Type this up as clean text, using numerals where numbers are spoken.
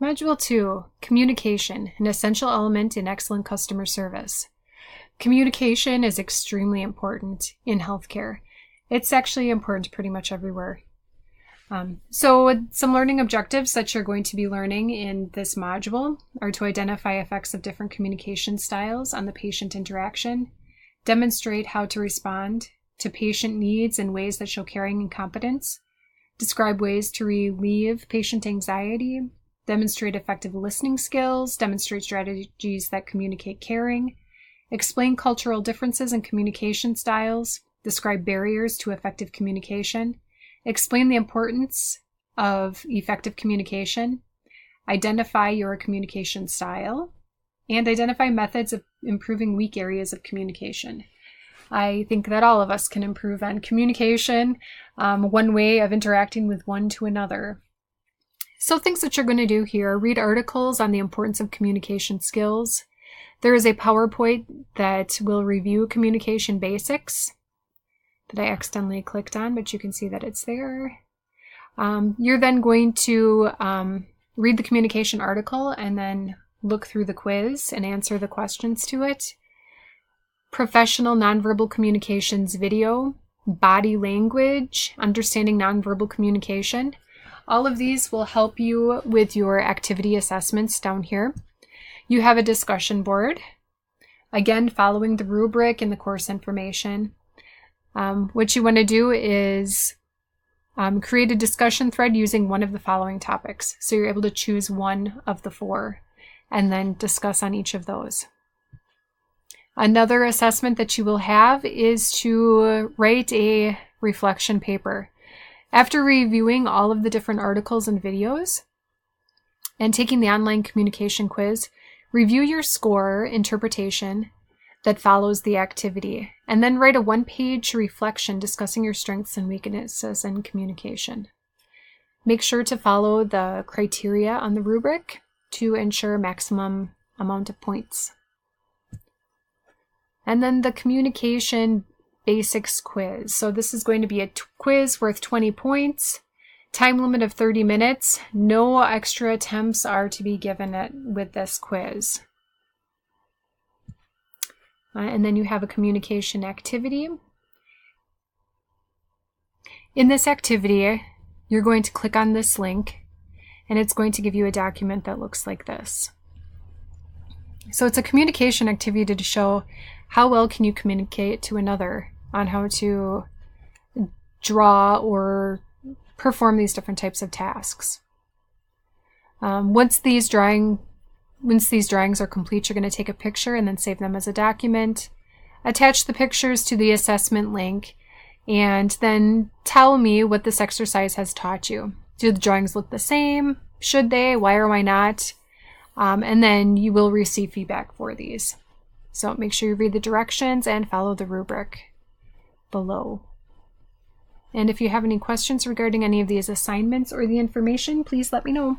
Module 2, Communication, an essential element in excellent customer service. Communication is extremely important in healthcare. It's actually important pretty much everywhere. So some learning objectives that you're going to be learning in this module are to identify effects of different communication styles on the patient interaction, demonstrate how to respond to patient needs in ways that show caring and competence, describe ways to relieve patient anxiety, demonstrate effective listening skills, demonstrate strategies that communicate caring, explain cultural differences in communication styles, describe barriers to effective communication, explain the importance of effective communication, identify your communication style, and identify methods of improving weak areas of communication. I think that all of us can improve on communication, one way of interacting with one to another. So things that you're going to do here, read articles on the importance of communication skills. There is a PowerPoint that will review communication basics that I accidentally clicked on, but you can see that it's there. You're then going to read the communication article and then look through the quiz and answer the questions to it. Professional nonverbal communications video, body language, understanding nonverbal communication. All of these will help you with your activity assessments down here. You have a discussion board, again following the rubric and the course information. What you want to do is create a discussion thread using one of the following topics. So you're able to choose one of the 4 and then discuss on each of those. Another assessment that you will have is to write a reflection paper. After reviewing all of the different articles and videos and taking the online communication quiz, review your score interpretation that follows the activity, and then write a 1-page reflection discussing your strengths and weaknesses in communication. Make sure to follow the criteria on the rubric to ensure maximum amount of points. And then the communication basics quiz. So this is going to be a quiz worth 20 points, time limit of 30 minutes. No extra attempts are to be given with this quiz. And then you have a communication activity. In this activity, you're going to click on this link, and it's going to give you a document that looks like this. So it's a communication activity to show how well can you communicate to another on how to draw or perform these different types of tasks. Once these drawings are complete, you're going to take a picture and then save them as a document. Attach the pictures to the assessment link, and then tell me what this exercise has taught you. Do the drawings look the same? Should they? Why or why not? And then you will receive feedback for these. So make sure you read the directions and follow the rubric below. And if you have any questions regarding any of these assignments or the information, please let me know.